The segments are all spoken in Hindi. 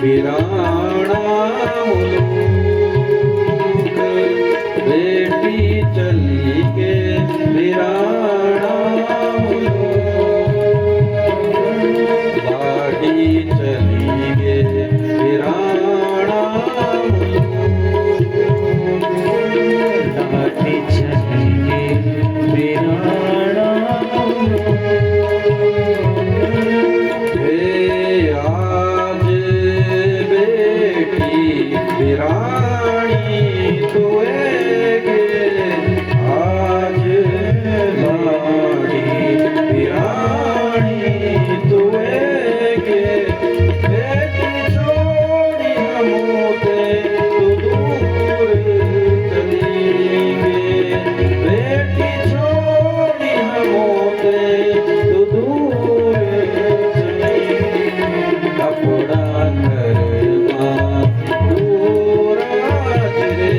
वीराणा मुलूक, बेटी चली गे वीराणा मुलूक, लाडी चली गे वीराणा मुलूक, लाडी चली गे वीराणा मुलूक। आज बेटी वीरानी तुए गे, आज लाडी वीरानी तुए गे, बेटी छोड़ी हमोते तू दूर चली गे, बेटी छोड़ी हमोते तू दूर चली गे, कपड़ा घरमा दूराज रे,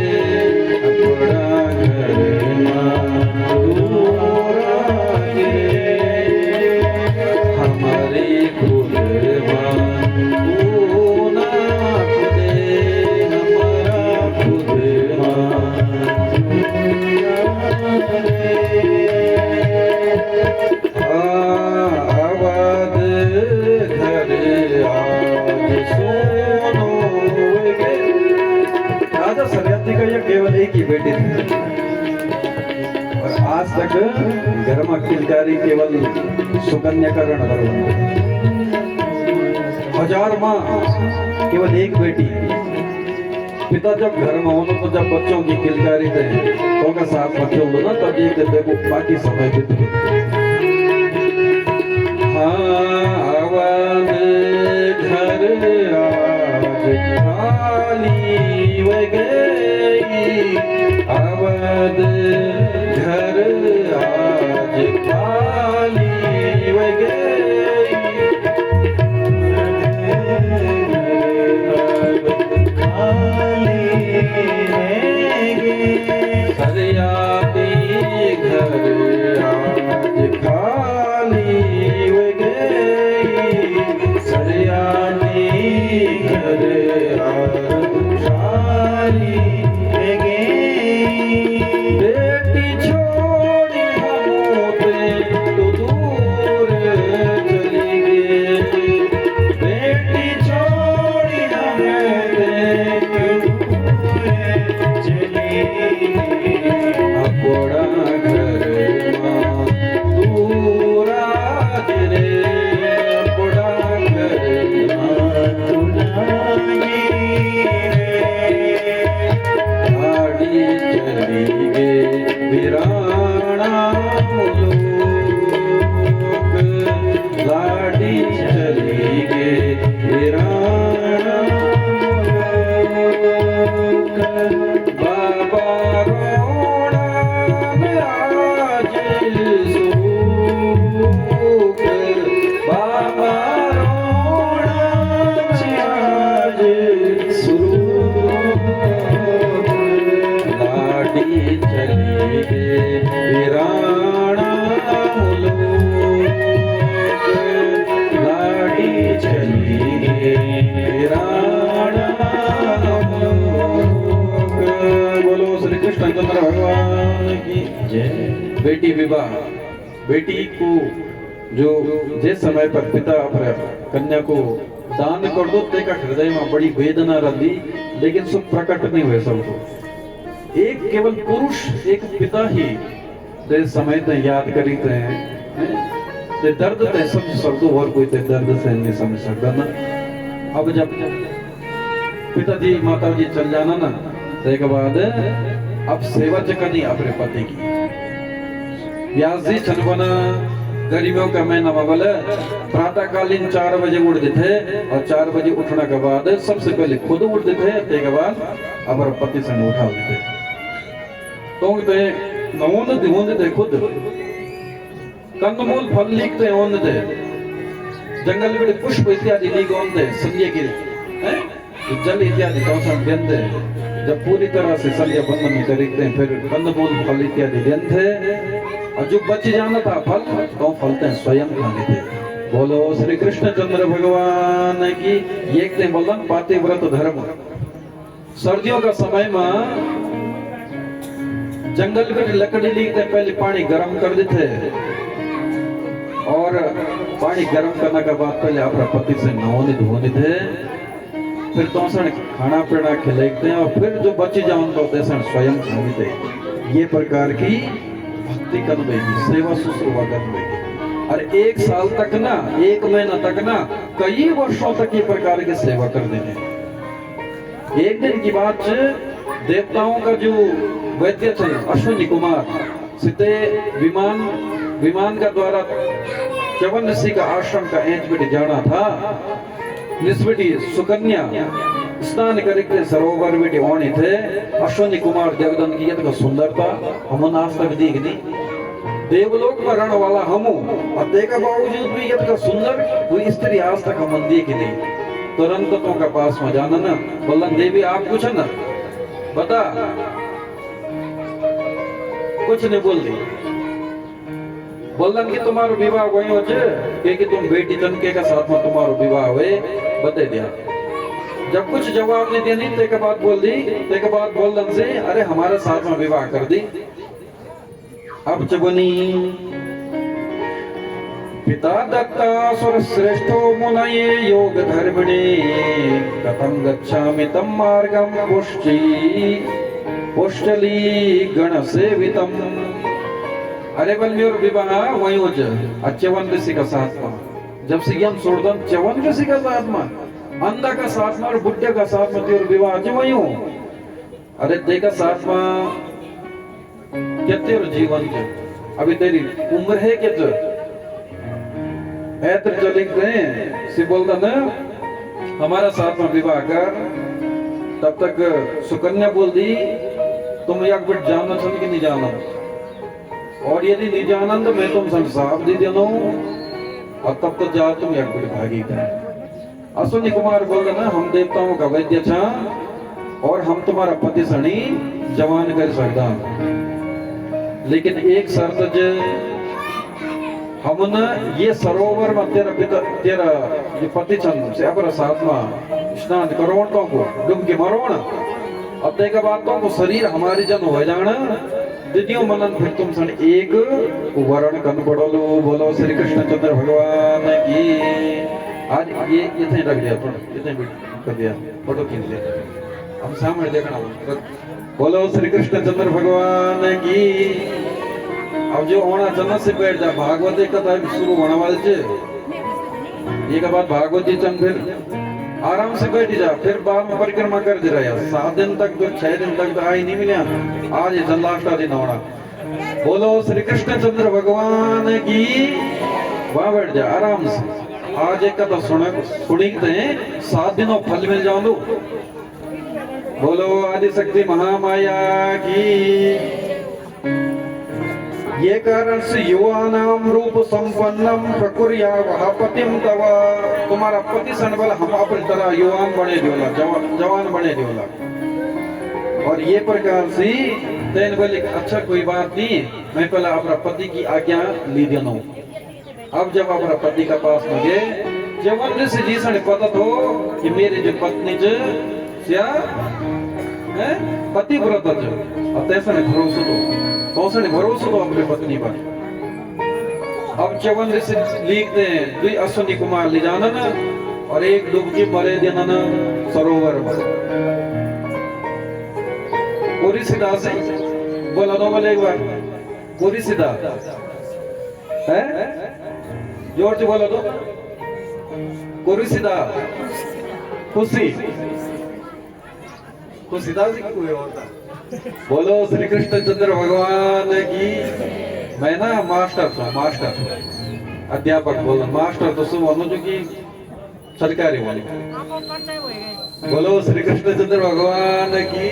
कपड़ा घरमा दूराज रे, हमारे खुदमा तू ना खुदे, हमारा खुदमा आवाज घर आज सुनो गे। राजा सरियाती का यह केवल एक ही बेटी थी और आज तक घर में किलकारी केवल सुकन्या का ऋण भरवा, हजार माँ केवल एक बेटी। पिता जब घर में हो तो जब बच्चों की किलकारी थे तो का साथ बच्चों को ना तब एक देखो बाकी समय बीत गए। आवाज घर आज खाली व गई, आवाज घर आज खाली व गई, खाली सरियाती घर आज खाली व गई, सरियाती घर आज खाली व गई, बेटी छोड़ी हमोते तू दूर चली गे, बेटी छोड़ी हमोते तू दूर चली गे, अपना घर मां दूराज रे, अपना घर मां दूराज रे, लाडी चली गे वीराणा मुलूक, लाडी चली गे वीराणा मुलूक, बाबा रोना आज सुरूक, बाबा रोना आज सुरूक, लाडी चली गे वीराणा मुलूक, लाडी चली गे वीराणा मुलूक। बोलो श्री कृष्ण चंद्र भगवान की जय। बेटी विवाह, बेटी को जो जिस समय पर पिता अपने कन्या को दान कर दो तेका हृदय में बड़ी वेदना रही, लेकिन सब प्रकट नहीं हुए सबको। एक केवल पुरुष एक पिता ही ते समय ते याद करी ते ते दर्द ते सब शब्दों और कोई ते दर्द से नहीं समझ सकता ना। अब जब पिताजी माताजी चल जाना ना तो एक बाद अब सेवा करनी अपने पति की। व्यास जी चलवाना गर्मियों का महीना में बोले प्रातःकालीन 4 बजे उठते थे और 4 बजे उठने के बाद सबसे पहले खुद उठते थे, के बाद अपने पति से उठा देते तो थे खुद कंदमूल फल लिखते थे, जंगल में पुष्प इत्यादि लिखते संजय के जल इत्यादि व्यंते जब पूरी तरह से संध्या बंधन करते हैं, फिर कंदमूल फल इत्यादि देते और जो बच जाना था फल तो फलते स्वयं खा लेते। बोलो श्री कृष्णचंद्र भगवान की। एक दिन बोलन पातिव्रत धर्म। सर्दियों का समय में जंगल में लकड़ी लीते पहले पानी गर्म कर देते और पानी गर्म करने के बाद पहले अपना पति से नहाने धोने थे, फिर तो खाना पीना खिलाते हैं और फिर जो बची जाओ उनको स्वयं खाने थे। ये प्रकार की भक्ति कर देगी, सेवा शुश्रूषा कर देगी। और एक साल तक ना, एक महीना तक ना, कई वर्षों तक ये प्रकार की सेवा कर देंगे। एक दिन की बात, देवताओं का जो वैद्य थे अश्विनी कुमार सीते विमान का द्वारा च्यवन ऋषि का आश्रम का एंच बेटी जाना था। निस्बेटी सुकन्या स्नान करके सरोवर बेटी ओणी थे। अश्विनी कुमार जगदन की यत सुंदरता हमन आज तक देख दी। देवलोक में रहने वाला हमू और देखा बावजूद भी यत का सुंदर कोई स्त्री आज तक हमन देख ली। तुरंत तो का पास में जाना ना, बोलन देवी आप कुछ ना बता, कुछ नहीं बोल दी। बोलन कि तुम्हारो विवाह वही हो कि तुम बेटी तनके का साथ में तुम्हारो विवाह हुए, बता दिया। जब कुछ जवाब नहीं देनी ते के बाद बोल दी, ते के बाद बोलन से अरे हमारे साथ में विवाह कर दी। अब चबनी पिता दत्तासुर श्रेष्ठो मुनये योग धर्मिणे कथं गच्छामि तं मार्गं पुष्टली गण सेवितम। अरे बल्योर विवाह वही हो जाए च्यवन ऋषि का साथ में। जब से हम छोड़दम च्यवन ऋषि का साथ में, अंधा का साथ में और बुढ़े का साथ में तेरे विवाह जो वही हो। अरे देखा साथ में क्या तेरे जीवन जो अभी तेरी उम्र है क्या जो ऐतर चलेंगे से बोलता ना हमारा साथ में विवाह कर। तब तक सुकन्या बोल दी तुम एक बार जानना चाहिए कि नहीं जाना, और यदि नहीं जाना तो मैं तुम संसार दे देना और तब तक जा तुम एक बार भागी था। अश्विनी कुमार बोल रहा ना हम देवताओं का वैद्य था और हम तुम्हारा पति सनी जवान कर सकता, लेकिन एक शर्त हम न ये सरोवर में तेरा ये पति चंद से अपना साथ में स्नान करो तो को डुबकी मारो ना। अब देखा बात तो शरीर हमारी जन हो जाना दीदियों मनन फिर तुम सन एक वर्ण कन पड़ोलो। बोलो श्री कृष्णचंद्र भगवान की। आज ये इतने रख दिया, इतने कर दिया, फोटो खींच लिया, हम सामने देखना। बोलो श्री कृष्णचंद्र भगवान की। अब जो होना चंद से बैठ जा, भागवत एक कथा शुरू होने वाले चे, एक बाद भागवत जी चंद फिर आराम से बैठ जा, फिर बाद में परिक्रमा कर दे रहा है। 7 दिन तक तो 6 दिन तक तो आई नहीं मिले, आज ये लास्ट दिन होना। बोलो श्री कृष्णचंद्र भगवान की। वहां बैठ जा आराम से, आज एक कथा सुनिकते 7 दिनों फल मिल जाओ। बोलो आदि शक्ति महामाया की। ये कारण से युवानाम रूप संपन्नम प्रकुर्या वह पतिम तवा। तुम्हारा पति सन वाला हम अपनी तरह युवान बने दियोला, जवान बने दियोला। और ये प्रकार से तेन बोले अच्छा कोई बात नहीं, मैं पहले अपना पति की आज्ञा ली देना। अब जब अपना पति का पास में गए, जवान से जी सन पता तो कि मेरी जो पत्नी जो क्या है पतिव्रत जो, अब तैसा नहीं भरोसा तो भरोसा तो अपने पत्नी पर। अब च्यवन ऋषि लिखते हैं दुई अश्विनी कुमार ले जाना ना और एक डुबकी मरे देना ना सरोवर में। पूरी सीधा से बोला दो, बोले एक बार पूरी सीधा है, जोर से बोला दो, पूरी सीधा खुशी को सीधा से कोई होता। बोलो श्री कृष्णचंद्र भगवान की। मैं ना मास्टर अध्यापक बोलो, मास्टर तो सुन जो की सरकारी वाली। बोलो श्री कृष्णचंद्र भगवान की।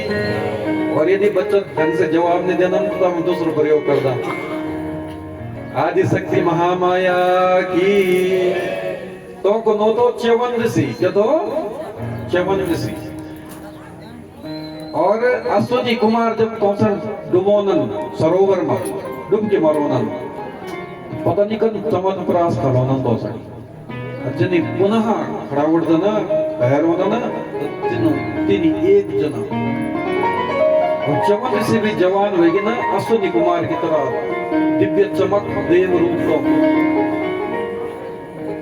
और यदि बच्चा ढंग से जवाब नहीं देना तो हम दूसरा प्रयोग करता। आदि शक्ति महामाया की। तो को नो तो च्यवन ऋषि क्या तो च्यवन ऋषि और अश्विनी कुमार जब कौशल डुबोनन सरोवर में डुबकी मारोनन पता नहीं कन चमन प्रास खलोनन तो सही अजनी पुनः खड़ा उड़दना पैर होना तीनों तीन एक जना और जवान से भी जवान होगी ना अश्विनी कुमार की तरह दिव्य चमक देव रूप तो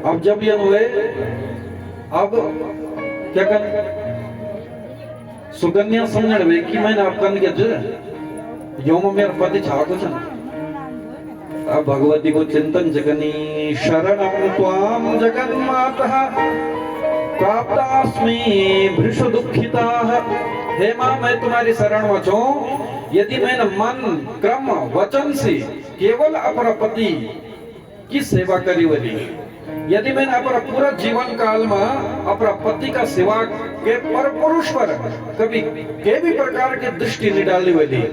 अब जब ये हुए अब क्या कर सुकन्या समझ वे कि मैंने आप करने के योम मेरा पति छा कुछ अब भगवती को चिंतन जगनी शरणं त्वाम जगन्मातः प्राप्तास्मि भृश दुखिताः। हे मां मैं तुम्हारी शरण में छूं। यदि मैंने मन क्रम वचन से केवल अपना पति की सेवा करी वली, यदि मैंने अपना पूरा जीवन काल में अपना पति का सेवा के पर पुरुष पर कभी के भी प्रकार की दृष्टि नहीं डाली वली,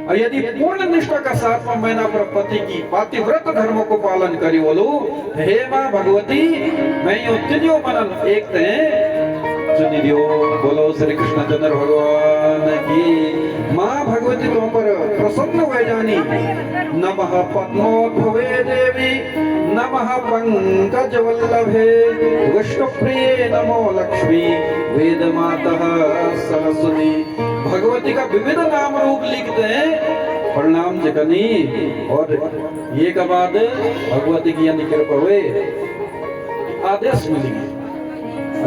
और यदि पूर्ण निष्ठा का साथ में मैंने अपने पति की पातिव्रत धर्म को पालन करी बोलू, हे मां भगवती मैं यो तिनियो मनन एक ते चुनी दियो। बोलो श्री कृष्ण चंद्र भगवान की। मां भगवती तुम पर प्रसन्न हो जानी। नमः पद्मोद्भवे देवी नमः पंकज वल्लभे विष्णु प्रिय नमो लक्ष्मी वेद मातः सरस्वती। भगवती का विविध नाम रूप लिखते हैं प्रणाम जगनी। और ये के बाद भगवती की यानी कृपा हुए आदेश मिलेगी।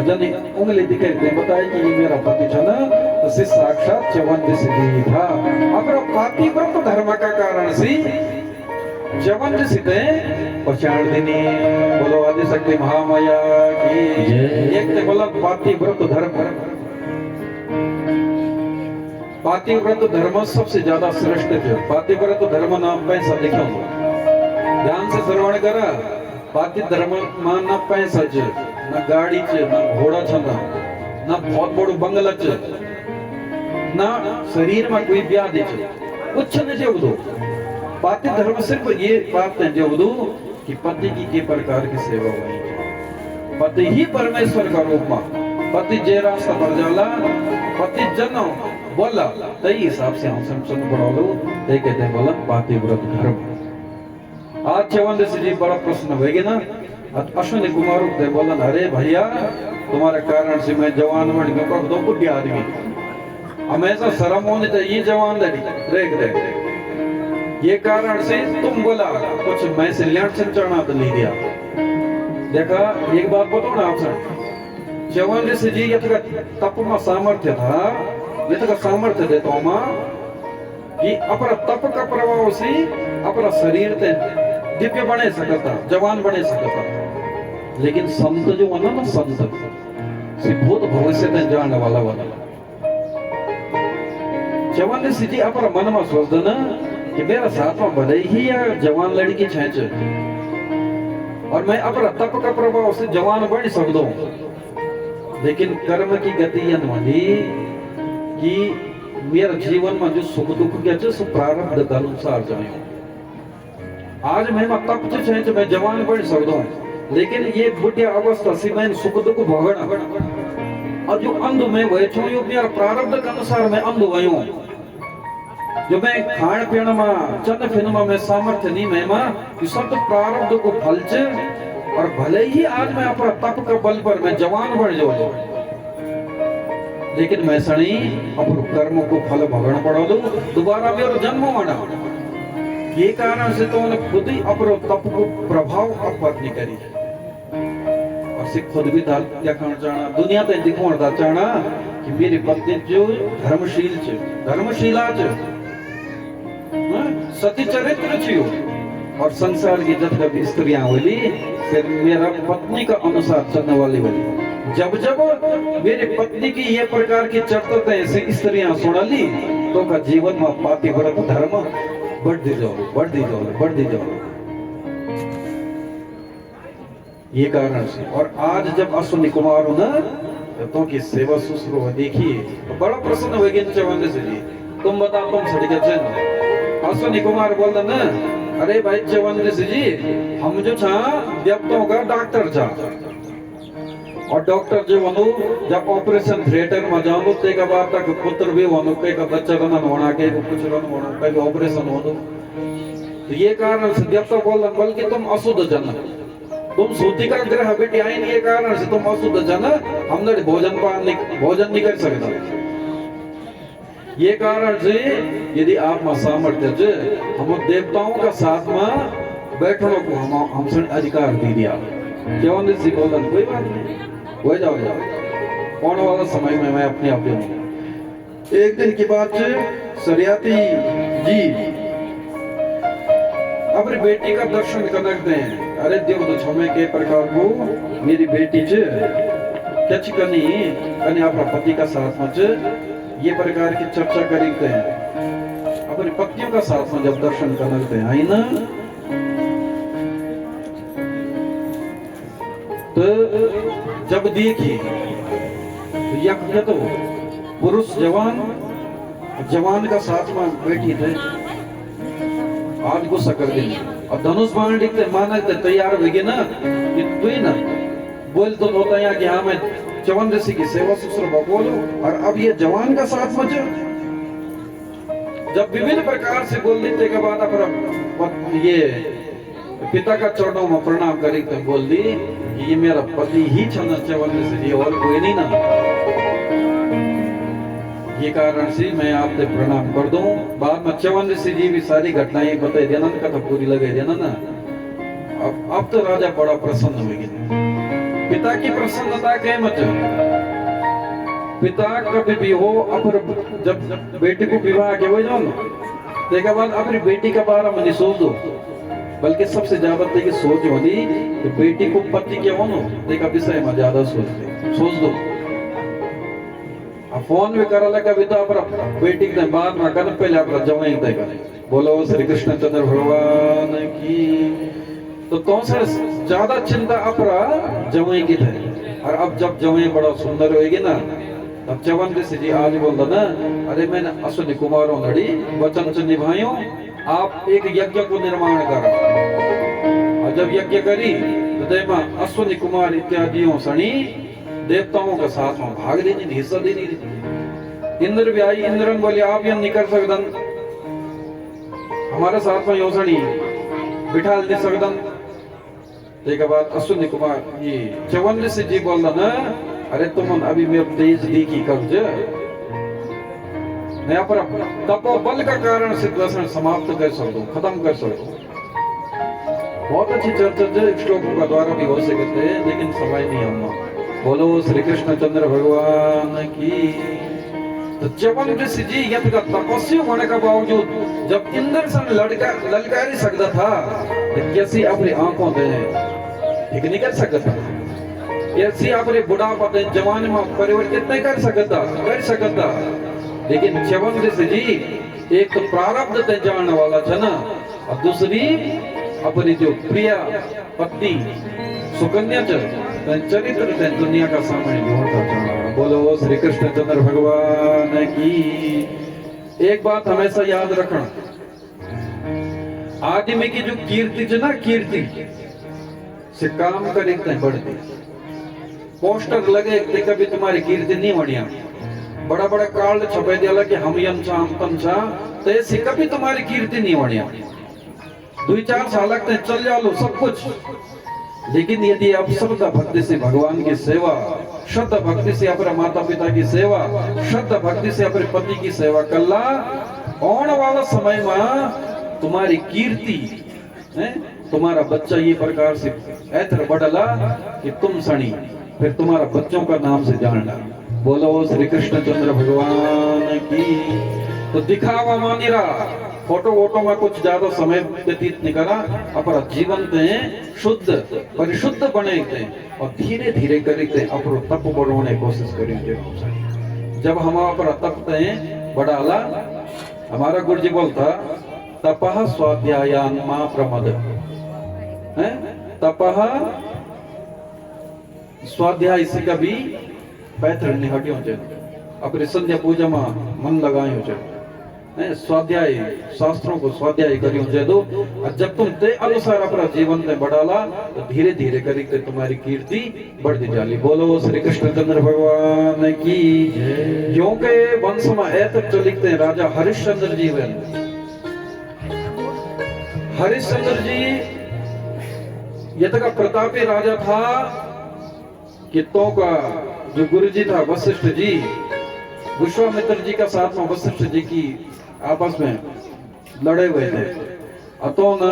जनी उंगली दिखाते बताए कि मेरा पति था ना तो से साक्षात चवंद सिद्धि था। अगर पातिव्रत धर्म का कारण से चवंद सिद्धे पहचान देनी। बोलो आदि शक्ति महामाया की जय। एक ते बोला पातिव्रत धर्म। पातिव्रत धर्म सबसे ज्यादा श्रेष्ठ है। पातिव्रत धर्म नाम पैसा लिखा ध्यान से श्रवण करा। पाति धर्म में न पैसा च न गाड़ी च न घोड़ा छ न बहुत बड़ो बंगला च न शरीर में कोई व्याधि च कुछ न जेवदो। पाति धर्म सिर्फ ये बात है जेवदो कि पति की के प्रकार की सेवा हुई। पति ही परमेश्वर का रूप में पति जे रास्ता पर जाला पति जनो बोला तई हिसाब से हम सुन पढ़ो लो ते कहते बोला पातिव्रत धर्म। आज चवंद से जी बड़ा प्रश्न होगी ना। अश्विनी कुमार ने बोला अरे भैया तुम्हारे कारण से मैं जवान बन गया पर दो बुढ़ी आदमी हमेशा शर्म होनी चाहिए जवान लड़ी देख देख ये कारण से तुम बोला कुछ मैं से लेट से चढ़ना तो नहीं दिया। देखा एक बात बताओ ना आपसे चवंद से जी ये तो तप में सामर्थ्य था। ये तो सामर्थ्य देता हूँ माँ कि अपना तप का प्रभाव से अपना शरीर ते दिव्य बने सकता जवान बने सकता। लेकिन संत जो बना ना संत से भूत भविष्य ते जानने वाला जवान सीधी अपना मन में सोच देना कि मेरा साथ में भले ही या जवान लड़की छेंच और मैं अपना तप का प्रभाव से जवान बन सकता हूँ। लेकिन कर्म की गति यह वाली कि मेरा जीवन में जो सुख दुख के सो प्रारब्ध के अनुसार जाए। आज मैं तप से मैं जवान बन सकता हूँ लेकिन ये बुढ़िया अवस्था से मैं सुख दुख भोगना और जो अंध में बैठो यो मेरा प्रारब्ध के अनुसार मैं अंध वयो। जो मैं खान पीण में चन फिन में मैं सामर्थ्य नहीं मैं कि सब प्रारब्ध को फल च और भले ही आज मैं अपना तप का बल पर मैं जवान बन जाऊं लेकिन मैं सणी अपने कर्म को फल भोगना पड़ो दो दोबारा मेरा जन्म होना। ये कारण से तो उन्हें खुद ही अपने तप को प्रभाव अपर नहीं करी और से खुद भी क्या कहना चाहना दुनिया ते दिखाना चाहना कि मेरी पत्नी जो धर्मशील च धर्मशीला च सती चरित्र छियो और संसार की जब भी स्त्रियां होली फिर मेरा पत्नी का अनुसार चलने वाली होली। जब जब मेरी पत्नी की ये प्रकार की चर्चा ऐसी स्त्रियां सुनाली तो का जीवन में पातिव्रत धर्म बढ़ दी जाओ। ये कारण से और आज जब अश्विनी कुमार हो ना तो की सेवा शुश्रूषा देखिए तो बड़ा प्रसन्न हो गया चवंद से जी। तुम बताओ तुम सड़ी का अश्विनी कुमार बोल ना अरे भाई चवंद से जी हम जो छा व्यक्तों का डॉक्टर छा और डॉक्टर जो वनु जब ऑपरेशन थिएटर में जाओ ते का बाद तक पुत्र भी वनु के का बच्चा रन होना के कुछ रन होना के ऑपरेशन हो तो ये कारण से जब तो बोल बल्कि तुम अशुद्ध जन तुम सूती का ग्रह बेटी आई नहीं, ये कारण से तुम अशुद्ध जन हमने भोजन नहीं कर सकता। ये कारण से यदि आप में सामर्थ्य जे हम देवताओं का साथ में बैठने को हमसे अधिकार दे दिया। केवल ऋषि बोला कोई बात नहीं, हो जाओ कौन वाला समय में मैं अपने आप हूँ। एक दिन की बात सरियाती जी अपनी बेटी का दर्शन करते हैं। अरे देव तो छमे के प्रकार को मेरी बेटी च कनी कनी अपना पति का साथ में ये प्रकार की चर्चा करते हैं। अपनी पत्नियों का साथ में जब दर्शन करते हैं आई ना, तो जब देखी तो यह तो पुरुष जवान का साथ में बैठी थे, आज गुस्सा कर देंगे और धनुष बाण लिखते माना तैयार हो गए ना, तू ही ना बोल तो होता है कि हाँ मैं चवन ऋषि की सेवा शुश्रूषा बोलो। और अब ये जवान का साथ में जब विभिन्न प्रकार से बोल देते के बाद अपना ये पिता का चरणों में प्रणाम करी तो बोल दी ये मेरा पति ही छन चवन ऋषि और कोई नहीं ना। ये कारण से मैं आपसे प्रणाम कर दूं। बाद में चवन ऋषि जी भी सारी घटनाएं बताई देना, कथा पूरी लगे देना ना। अब तो राजा बड़ा प्रसन्न हो गया। पिता की प्रसन्नता के मत पिता कभी भी हो अपर जब बेटी को विवाह के हो जाओ ना, देखा बाद अपनी बेटी का बारे में नहीं सोच दो, बल्कि सबसे ज्यादा देखिए सोच होनी तो बेटी को पति के हो ना देखा विषय में ज्यादा सोच दो। फोन भी करा लगा बिता अपना बेटी के बाद में कर पहले अपना जवाई तय करे। बोलो श्री कृष्ण चंद्र भगवान की। तो कौन सा ज्यादा चिंता अपरा जवाई की थे। और अब जब जवाई बड़ा सुंदर होगी ना, तब चवन ऋषि जी आज बोल ना, अरे मैंने अश्विनी कुमारों लड़ी वचन से निभायो, आप एक यज्ञ को निर्माण करो। और जब यज्ञ करी तो देवा अश्विनी कुमार इत्यादियों सनी देवताओं के साथ में भाग देनी हिस्सा देनी। इंद्र भी आई, इंद्रन बोले आप यह नहीं कर सकदन, हमारे साथ में योसनी बिठा नहीं सकदन। एक बात अश्विनी कुमार ये चवन ऋषि जी बोल ना, अरे तुम अभी मेरे तेज दी की कब्ज मैं पर तपोबल का कारण सिद्धासन समाप्त कर सकूं, खत्म कर सकूं। बहुत अच्छी चर्चा श्लोकों का द्वारा भी हो सकते हैं, लेकिन समय नहीं होना। बोलो श्री कृष्ण चंद्र भगवान की। तो चवन ऋषि जी यज्ञ का तपस्वी होने का बावजूद जब इंद्र से ललकारी सकता था, तो कैसी अपनी आंखों से ठीक नहीं कर सकता, कैसी अपने बुढ़ापे जवान में परिवर्तित नहीं कर सकता। लेकिन चवन ऋषि जी एक तो प्रारब्ध ते जानने वाला था ना, और दूसरी अपनी जो प्रिया पत्नी सुकन्या चरित्र थे दुनिया का सामने जोड़ता था। बोलो श्री कृष्ण चंद्र भगवान की। एक बात हमेशा याद रखना, आदमी की जो कीर्ति है ना, कीर्ति से काम करते बढ़ती। पोस्टर लगे कभी तुम्हारी कीर्ति नहीं बढ़िया, बड़ा बड़ा कार्ड छपे दिया कि हम यम छा हम तम छा, तो ऐसी कभी तुम्हारी कीर्ति नहीं बढ़िया। 2-4 साल लगते हैं चल जाओ सब कुछ, लेकिन यदि आप श्रद्धा भक्ति से भगवान की सेवा, श्रद्धा भक्ति से अपने माता पिता की सेवा, श्रद्धा भक्ति से अपने पति की सेवा कर ला, आने वाला समय में तुम्हारी कीर्ति है, तुम्हारा बच्चा ये प्रकार से ऐतर बढ़ला कि तुम सनी फिर तुम्हारा बच्चों का नाम से जानना। बोलो श्री कृष्ण चंद्र भगवान की। तो दिखावा मानी रहा, फोटो वोटो में कुछ ज्यादा समय व्यतीत नहीं करा, अपना जीवन शुद्ध परिशुद्ध बने और धीरे धीरे करते अपना तप बढ़ाने की कोशिश करेंगे। जब हम अपना तप बढ़ाला, हमारा गुरु जी बोलता तपः स्वाध्यायान मा प्रमद है, तपः स्वाध्याय से कभी पैथर नहीं हटियो चाहिए, अपने संध्या पूजा में मन लगायो चाहिए, स्वाध्याय शास्त्रों को स्वाध्याय करियो दो। और जब तुम ते अनुसार अपना जीवन में बढ़ाला तो धीरे धीरे करके तुम्हारी कीर्ति बढ़ती जाली। बोलो श्री कृष्ण चंद्र भगवान की। यों के वंश में ऐतक जो लिखते हैं राजा हरिश्चंद्र जी। हरिश्चंद्र जी यत का प्रतापी राजा था कि तो का जो गुरु जी था वशिष्ठ जी, विश्वामित्र जी का साथ में वशिष्ठ जी की आपस में लड़े हुए थे। अतो न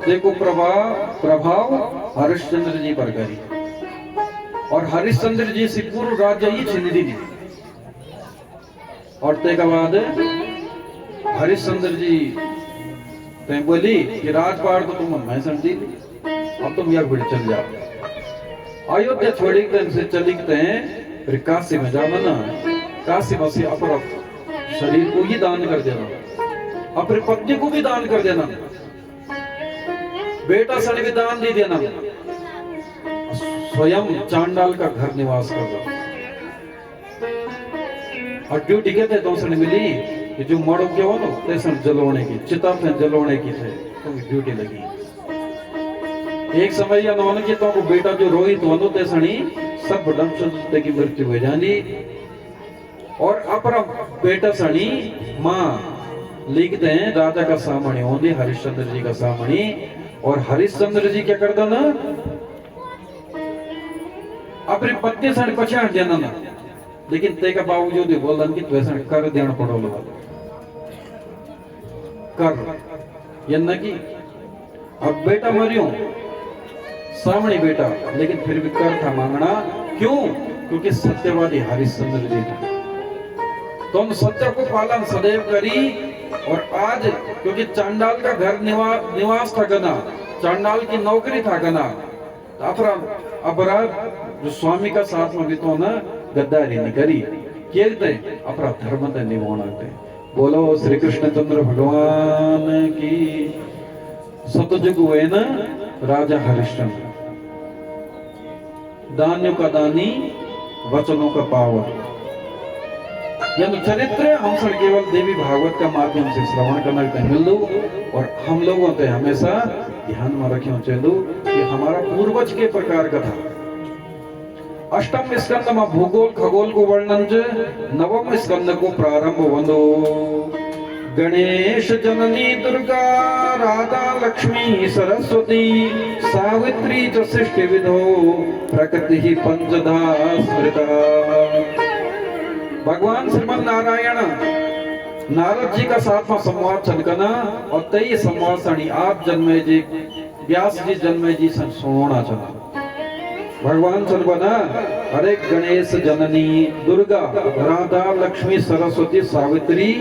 देखो प्रभाव हरिश्चंद्र जी पर करी और हरिश्चंद्र जी से पूर्ण राज्य ही छीन दी। और ते के बाद हरिश्चंद्र जी ते बोली कि राजपाट तो तुम मैं समझी, अब तुम यहाँ बिड़ चल जाओ। अयोध्या छोड़ी से चली फिर काशी में जाना ना, काशी में से अपना शरीर को ही दान कर देना, अपनी पत्नी को भी दान कर देना, बेटा सड़ भी दान दे देना, स्वयं चांडाल का घर निवास कर दो। और ड्यूटी कहते तो उसने मिली कि जो मरो क्या हो ना तेसन जलोने की, चिता से जलोने की थे तो ड्यूटी लगी। एक समय या नौन की तो बेटा जो रोहित वनो तेसनी सब डमशुद्ध की मृत्यु हो जानी और अपना बेटा सनी माँ लिखते हैं राजा का सामने होंगे हरिश्चंद्र जी का सामने। और हरिश्चंद्र जी क्या करता ना अपनी पत्नी सण पछाड़ देना ना, लेकिन ते का बावजूद बोलन कि वैसा कर देना पड़ो लोग कर ये न कि अब बेटा मरियो सामने बेटा, लेकिन फिर भी कर था मांगना। क्यों? क्योंकि सत्यवादी हरिश्चंद्र जी था तो उन सत्य को पालन सदैव करी। और आज क्योंकि चांडाल का घर निवास था गना, चांडाल की नौकरी था गना, अपराध जो स्वामी का साथ में भी तो ना गद्दारी नहीं करी, कहते अपना धर्म ते निभाना थे। बोलो श्री कृष्ण चंद्र भगवान की। सतयुग हुए न राजा हरिश्चंद्र, दानियों का दानी वचनों का पावन। यह चरित्र हम सब केवल देवी भागवत का माध्यम से श्रवण करना मिलू और हम लोगों पे हमेशा ध्यान में रखियो चलू कि हमारा पूर्वज के प्रकार का था। अष्टम स्कंद में भूगोल खगोल को वर्णन च, नवम स्कंद को प्रारंभ वंदो गणेश जननी दुर्गा राधा लक्ष्मी सरस्वती सावित्री च सृष्टि विधो प्रकृति ही पंचधा स्मृता। भगवान श्रीमन नारायण नारद जी का साथ में संवाद चलकना और तई संवाद सणी आप जन्मे जी व्यास जी जन्मे जी सोना चला। भगवान चलबना अरे गणेश जननी दुर्गा राधा लक्ष्मी सरस्वती सावित्री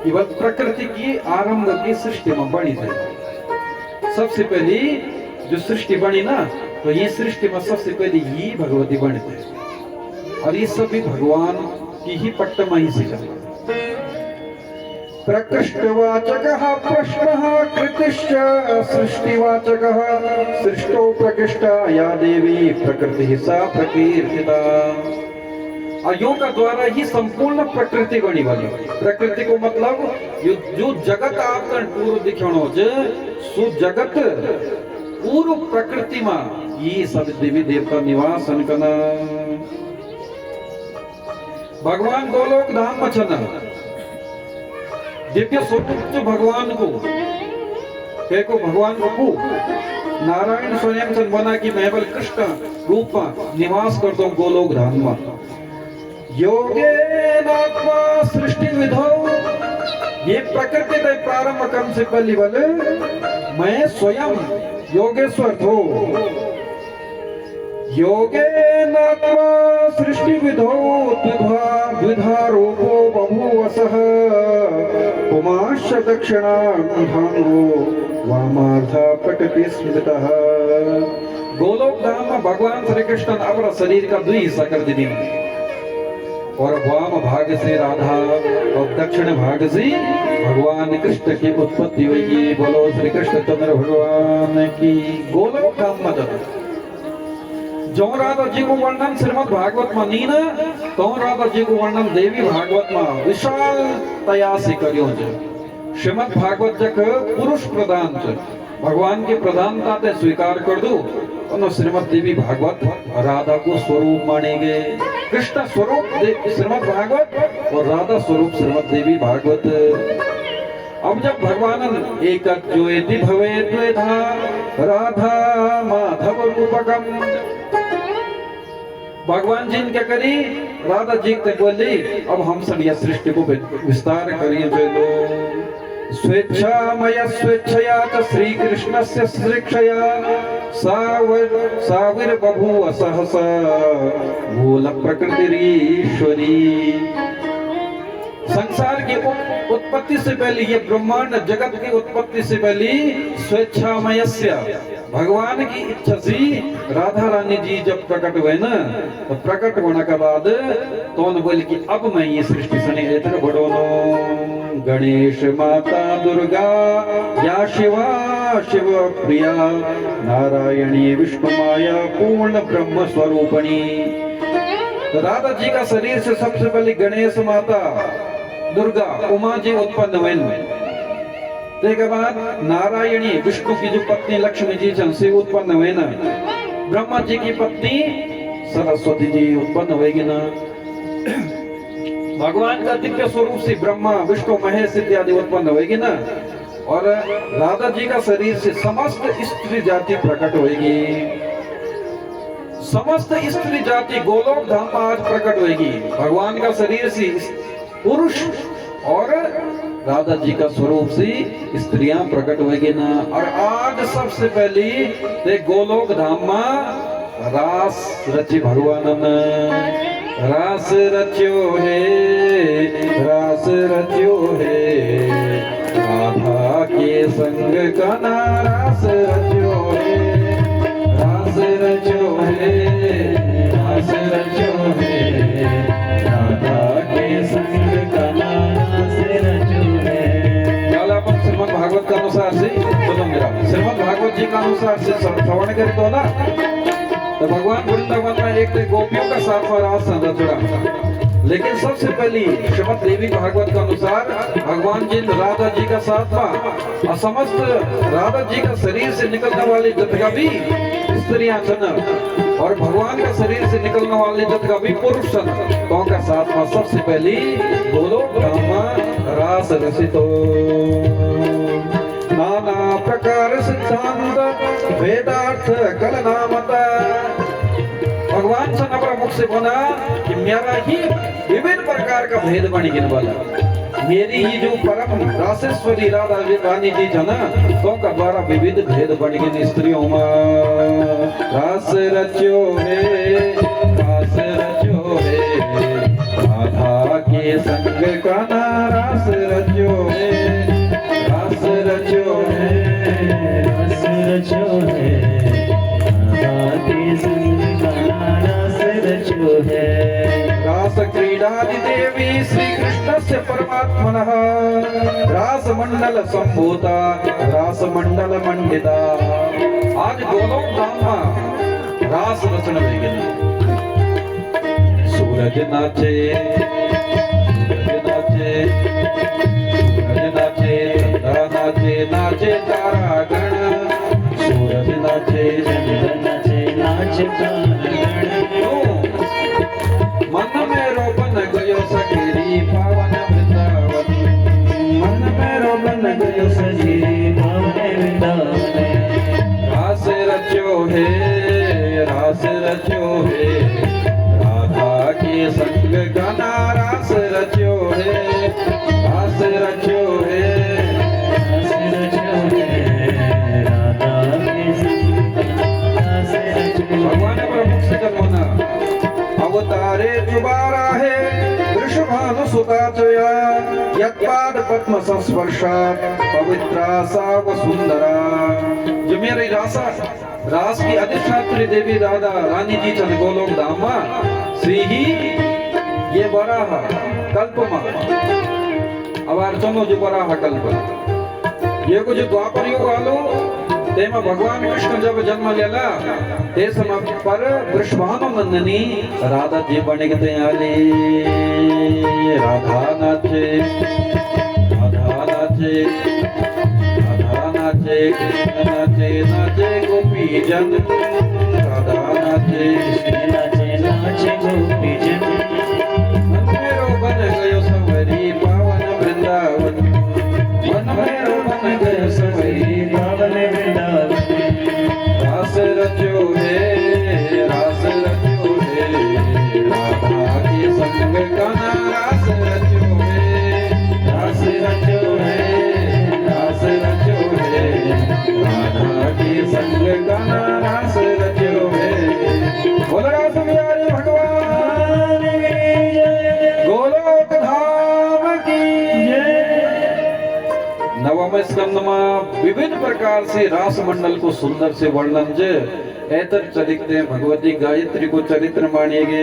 प्रकृति की आरंभ की सृष्टि में बनी थी। सबसे पहली जो सृष्टि बनी ना तो ये सृष्टि में सबसे पहले ये भगवती बनी थी और ये सभी भगवान की ही पट्टमा ही से चला। प्रकृष्टवाचकः प्रश्नः कृतिश्च सृष्टिवाचकः सृष्टो प्रकृष्टा या देवी प्रकृति सा प्रकीर्तिता। योग का द्वारा ही संपूर्ण प्रकृति बनी वाली। प्रकृति को मतलब जो जगत आपका पूर्व दिखणो सु जगत पूर्व प्रकृति में ये सब देवी देवता निवास करना। भगवान गोलोक धाम में छना दिव्य स्वरूप भगवान को भगवान को नारायण स्वयं सन बना कि मैं बल कृष्ण रूप में निवास कर दो गोलोक धाम में। योगेनात्मा सृष्टि विधौ ये प्रकृति के प्रारंभ कर्म से पहली बल मैं स्वयं योगेश्वर हो। योगेनात्मा सृष्टि विधौ द्विधा रूपो बभूवसः पुमाश्च दक्षिणार्धांगो वामार्धा प्रकृति स्मृतः। गोलोक धाम में भगवान श्री कृष्ण अपना शरीर का दुई हिस्सा कर दी और वाम भाग से राधा और दक्षिण भाग से भगवान कृष्ण की उत्पत्ति हुई। बोलो श्री कृष्ण चंद्र भगवान की। गोलोक धाम में जो राधा जी को वर्णन श्रीमद् भागवत में नीन तो राधा जी को वर्णन देवी भागवत में विशाल तया से करियो। श्रीमद् भागवत जक पुरुष प्रधान भगवान की प्रधानता ते स्वीकार कर दो तो श्रीमद् देवी भागवत राधा को स्वरूप मानेंगे। कृष्ण स्वरूप श्रीमद् भागवत और राधा स्वरूप श्रीमद् देवी भागवत। अब जब भगवान एक जो भवे द्वेधा राधा माधव रूपकम। भगवान जी ने क्या करी, राधा जी ने बोली अब हम सब यह सृष्टि को विस्तार करिए चलो। स्वेच्छामय स्वेच्छया च श्री कृष्णस्य शिक्षया साविर बभूव सहसा मूल प्रकृतिरीश्वरी। संसार की उत्पत्ति से पहले, ये ब्रह्मांड जगत की उत्पत्ति से पहले स्वेच्छामयस्य भगवान की इच्छा से राधा रानी जी जब प्रकट हुए ना, तो प्रकट होने के बाद तो उन्होंने बोले कि अब मैं ये सृष्टि सने इधर बढ़ोनो। गणेश माता दुर्गा या शिवा शिव प्रिया नारायणी विष्णु माया पूर्ण ब्रह्म स्वरूपणी। तो राधा जी का शरीर से सबसे पहले गणेश माता दुर्गा उमा जी उत्पन्न हुए। के बाद नारायणी विष्णु की जो पत्नी लक्ष्मी जी से उत्पन्न हुए ना, ब्रह्मा जी की पत्नी सरस्वती जी उत्पन्न हुएगी ना। भगवान का दिव्य स्वरूप से ब्रह्मा विष्णु महेश इत्यादि उत्पन्न होगी ना। और राधा जी का शरीर से समस्त स्त्री जाति प्रकट होगी। समस्त स्त्री जाति गोलोक धाम में आज प्रकट होगी। भगवान का शरीर से पुरुष और राधा जी का स्वरूप से स्त्रियां प्रकट होगी ना। और आज सबसे पहली ते गोलोक धाम में रास रची भगवान रास रच्यो है, रास रच्यो है राधा के संग का ना। रास रच्यो है, रास रच्यो है, रास रच्यो है राधा के संग का ना। रास रच्यो है। कल अपन श्रीमद् भागवत के अनुसार से बोलो मेरा श्रीमद् भागवत जी का अनुसार से श्रवण करते हो ना, तो भगवान वृंदावन में एक गोपियों का साथ रास संरचना। लेकिन सबसे पहली श्रीमद् देवी भागवत के अनुसार भगवान जी राधा जी का साथ और समस्त राधा जी का शरीर से निकलने वाली जितना भी स्त्रियां सन और भगवान का शरीर से निकलने वाले जितना भी पुरुष सन, तो का साथ में सबसे पहली गोलोक धाम रास रसितो। नाना प्रकार सिद्धांत वेदार्थ कलनामता। भगवान सन अपना मुख से बोला कि मेरा ही विभिन्न प्रकार का भेद बन गिन वाला। मेरी ही जो परम रासेश्वरी राधा रानी जी जना, तो का द्वारा विविध भेद बन गिन स्त्रियों में। रास रच्यो है, रास रच्यो है राधा के संग का ना। रास रच्यो है, रास रच्यो है, रास रच्यो है राधा के संग का ना। रास रच्यो है। रास क्रीडादि देवी श्री कृष्ण से परमात्मनः रास मंडल संभूता रास मंडल मंडिता। आज गोलोक धाम में रास रचना होगी। सूरज नाचे, सूरज नाचे, सूरज नाचे, चंद्र नाचे, नाचे तारा गण। सूरज नाचे, चंद्र नाचे, नाचे तारा गण। मन में रोपन गयो सखीरी पावन वृंदावन। मन में रोपन गयो सखीरी पावन वृंदावन। रास रच्यो है, रास रच्यो है राधा के संग का ना। रास रच्यो है, रास रच्यो है, रास रच्यो है राधा के संग का ना। रास रच्यो। भगवान ने प्रमुख से जन्मना अवतारे जुबारा है वृषभानु सुताचया यत्पाद पद्म संस्पर्शात् पवित्रा साव सुंदरा। जो मेरी रास की अधिष्ठात्री देवी राधा रानी जी चंद गोलोक धाम श्री ही ये बराह कल्प अब अर्चनो जो बराह कल्प ये कुछ द्वापर युग आलो तेमा भगवान कृष्ण जब जन्म लेला ते समय पर वृषभानु नंदनी राधा जी बने के आले। राधा नाचे, राधा नाचे, राधा नाचे, कृष्ण नाचे, नाचे गोपी जन। राधा नाचे, कृष्ण नाचे, नाचे गोपी जन। मन मेरो बन गयो संवरी पावन वृंदावन। मन मेरो बन गयो संवरी पावन वृंदावन। रास रचो है, रास रचो है, राधा के संग गाना रास रचो है, रास रचो है, रास रचो है, राधा के संग गाना रास रचो है। बोलो रास बिहारी भगवान की जय, गोलोक धाम की जय। नवम स्कंद में विविध प्रकार से रास मंडल को सुंदर से वर्णन जे एतर चरित्र भगवती गायत्री को चरित्र मानेगे।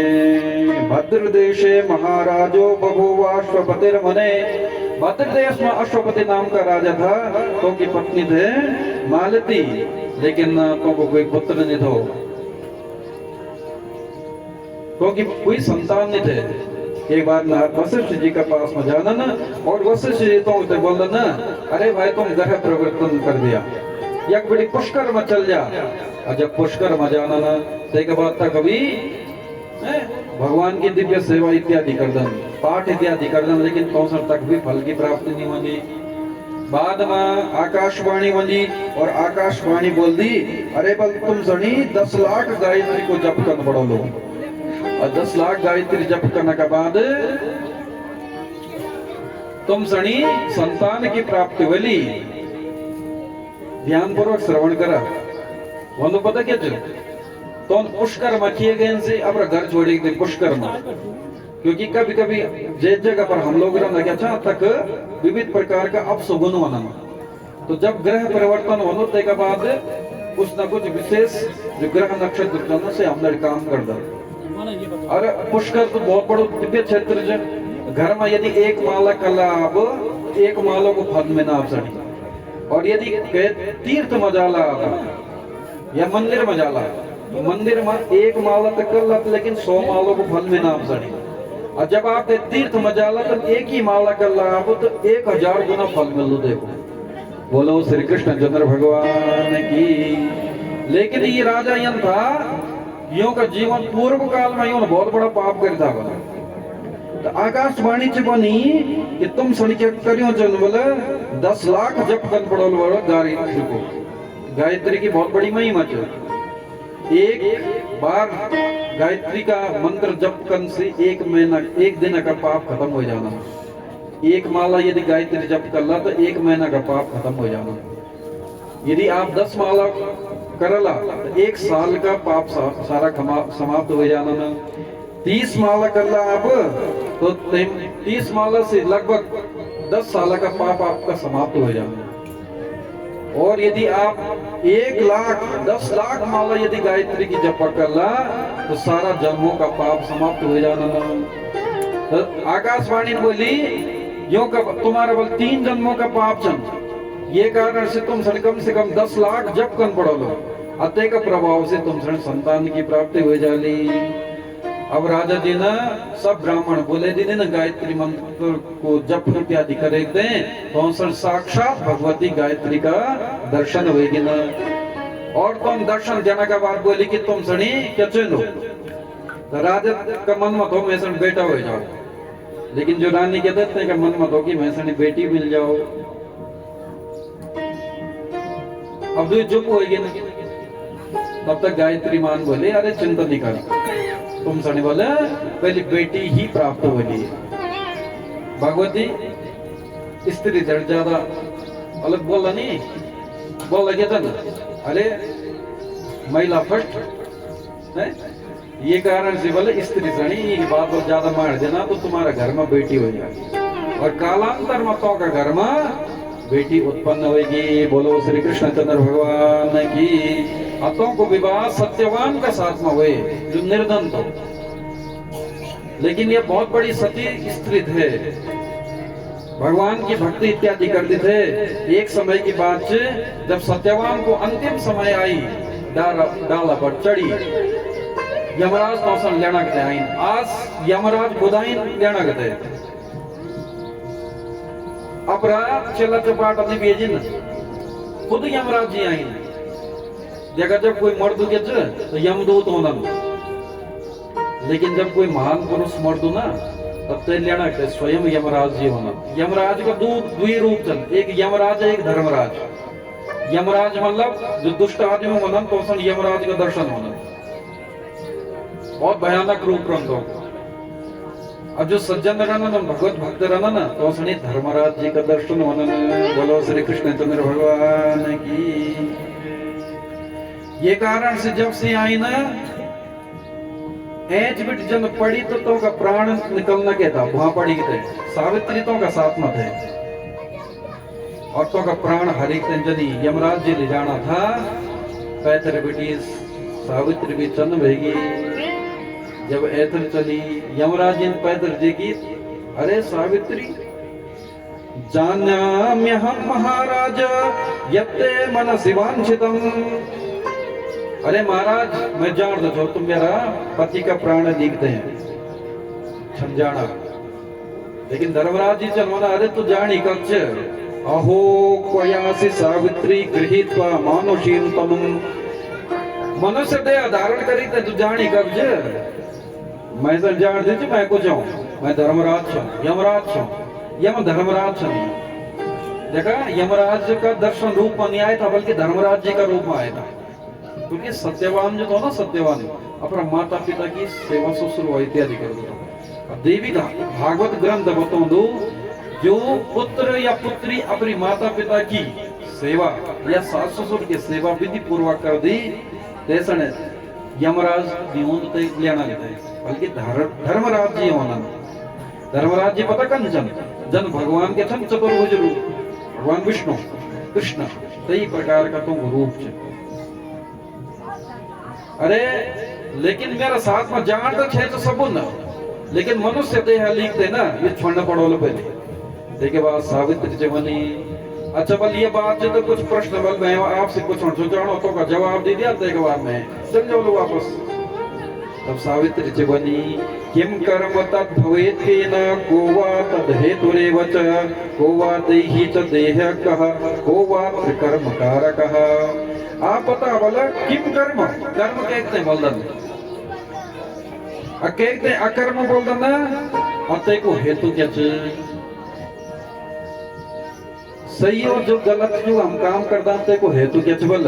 भद्र देशे महाराजो बभुवाश्वपतिर्मने। भद्र देश में अश्वपति नाम का राजा था, तो की पत्नी थे मालती, लेकिन तो को कोई पुत्र नहीं था, तो की कोई संतान नहीं थे। एक बार वशिष्ठ जी के पास में जाना ना, और वशिष्ठ जी तो उसे बोला ना, अरे भाई तुम ग्रह परिवर्तन कर दिया, एक बड़ी पुष्कर में चल जा। और जब पुष्कर में जाना ना, तो बाद तक अभी भगवान की दिव्य सेवा इत्यादि कर दन, पाठ इत्यादि कर दन, लेकिन कौशल तक भी फल की प्राप्ति नहीं होगी। बाद में आकाशवाणी बनी, और आकाशवाणी बोल दी, अरे बल तुम सनी 10 लाख गायत्री को जप कर पढ़ो लो, और 10 लाख गायत्री जप करने के बाद तुम सनी संतान की प्राप्ति वाली। ध्यान पूर्वक श्रवण करा। वो पता क्या चल तो पुष्कर में किए गए से अपना घर छोड़े गए पुष्कर में, क्योंकि कभी कभी जिस जगह पर हम लोग रहना क्या तक विविध प्रकार का अपशगुन होना, तो जब ग्रह परिवर्तन होने के बाद कुछ न कुछ विशेष जो ग्रह नक्षत्र से हम काम कर दो। और पुष्कर तो बहुत बड़ा दिव्य क्षेत्र है। घर में यदि एक माला का लाभ, एक माला को फल में नाम सड़ी, और यदि तीर्थ में जाला या मंदिर में जाला, मंदिर में एक माला तक कर ला, लेकिन 100 मालों को फल में नाम सड़ी। और जब आप तीर्थ में जाला तो एक ही माला कर लाभ तो 1000 गुना फल मिल लो। देखो, बोलो श्री कृष्ण चंद्र भगवान की। लेकिन ये राजा यन था, यो का जीवन पूर्व काल में यो बहुत बड़ा पाप करता बना। तो आकाशवाणी च बनी कि तुम सुन के करियो जन बोले 10 लाख जप कर पड़ो बोलो गायत्री को। गायत्री की बहुत बड़ी महिमा है। एक बार गायत्री का मंत्र जप करने से एक दिन का पाप खत्म हो जाना। एक माला यदि गायत्री जप कर ला तो 1 महीना का पाप खत्म हो जाना। यदि आप 10 माला करला तो 1 साल का पाप सारा समाप्त हो जाना ना। 30 माला करला आप तो 30 माला से लगभग 10 साल का पाप आपका समाप्त हो जाना। और यदि आप 1 लाख 10 लाख माला यदि गायत्री की जप करला तो सारा जन्मों का पाप समाप्त हो जाना ना। तो आकाशवाणी बोली यो का तुम्हारा बल 3 जन्मों का पाप जन्म, ये कारण से तुम कम से कम 10 लाख जप कर पढ़ो लो, अतः का प्रभाव से तुम संतान की प्राप्ति हो जाली। अब राजा जी ना सब ब्राह्मण बोले दी ना गायत्री मंत्र को जप इत्यादि करे थे, तो साक्षात भगवती गायत्री का दर्शन होगी ना। और तुम दर्शन देने के बाद बोली कि तुम सनी क्या चलो, तो राजा का मन मत हो मैं सन बेटा हो जाओ, लेकिन जो रानी कहते हैं कि मन मत हो कि मैं सनी बेटी मिल जाओ। अब जो चुप होगी ना, तब तक गायत्री मान बोले अरे चिंता नहीं कर, तुम सनी बोले पहले बेटी ही प्राप्त होगी। भगवती स्त्री ज्यादा अलग बोला नहीं, बोल लगे था ना, अरे महिला फर्स्ट है, ये कारण से बोले स्त्री सनी ये बात और ज्यादा मार देना तो तुम्हारा घर में बेटी हो जाएगी, और कालांतर मतों का घर में बेटी उत्पन्न होगी। बोलो श्री कृष्ण चंद्र भगवान की। अतों को विवाह सत्यवान का साथ में हुए जो निर्धन था, लेकिन ये बहुत बड़ी सती स्त्री थे, भगवान की भक्ति इत्यादि करते थे। एक समय की बात से जब सत्यवान को अंतिम समय आई, डाला पर चढ़ी, यमराज कौशल लेना कहते हैं, आज यमराज बुधाइन लेना कहते हैं। अपराध चला चपाट अपनी भेजी न, खुद यमराज जी आई। देखा जब कोई मर्द के तो यमदूत होना, लेकिन जब कोई महान पुरुष मर्द ना तब तो लेना के स्वयं यमराज जी होना। यमराज का दो रूप चल, एक यमराज है एक धर्मराज। यमराज मतलब जो दुष्ट आदमी मनन तो सन यमराज का दर्शन होना बहुत भयानक रूप रंगो। अब जो सज्जन रहना ना भगवत भक्त रहना ना तो सनी धर्मराज जी का दर्शन होना। बोलो श्री कृष्ण चंद्र भगवान की। ये कारण से जब से आई ना एच बिट जन पड़ी तो का प्राण निकलना के था वहां पड़ी के थे सावित्री तो का साथ में थे और तो का प्राण हरि जनी यमराज जी ले जाना था। पैतर बेटी सावित्री भी चंद भेगी जब ऐतर चली यमराज जी ने पैदल जी की अरे सावित्री जान्याम्यहं महाराज यत्ते मन शिवांशितम। अरे महाराज मैं जान दो तुम मेरा पति का प्राण लीकते हैं समझाना। लेकिन धर्मराज जी चलवाना अरे तू जानी कच्छ अहो क्वयासि सावित्री गृहीत्वा मानुषीं तनुं। मनुष्य देह धारण करी ते तू जानी कब्ज मैं तो जान दी मैं कुछ हूँ मैं धर्मराज हूँ यमराज हूँ यम धर्मराज हूँ। देखा यमराज का दर्शन रूप में नहीं आया था बल्कि धर्मराज जी का रूप में आया था। क्योंकि सत्यवान जो था ना सत्यवान अपना माता पिता की सेवा शुश्रूषा इत्यादि कर दो। देवी का भागवत ग्रंथ बताऊं दो जो पुत्र या पुत्री अपनी माता पिता की सेवा या सास ससुर की सेवा विधि पूर्वक कर दी तैसा यमराज दियों लेना लेता है बल्कि धर्मराज जी होना। धर्मराज जी पता कन जन भगवान के छन चतुर्भुज रूप भगवान विष्णु कृष्ण कई प्रकार का तुम रूप छे। अरे लेकिन मेरा साथ में जान तो छे तो सब न लेकिन मनुष्य देह लिखते ना ये छोड़ना पड़ोलो पहले। देखे बाद सावित्री जवानी अच्छा बल ये बात है तो कुछ प्रश्न बल मैं आपसे कुछ जानो तो का जवाब दे दिया देखे बाद में चल जाओ लो वापस। तब सावित्री च बनी किम कर्म तद भवेत् केन को वा तद हेतुरेव च को वा देहि च देहकः को वा त्रिकर्म कारकः। आप पता बोला किम कर्म कर्म कहते हैं बोलदन कहते हैं अकर्म बोलदन अते को हेतु क्या च सही और जो गलत जो हम काम करता ते को हेतु क्या च बोल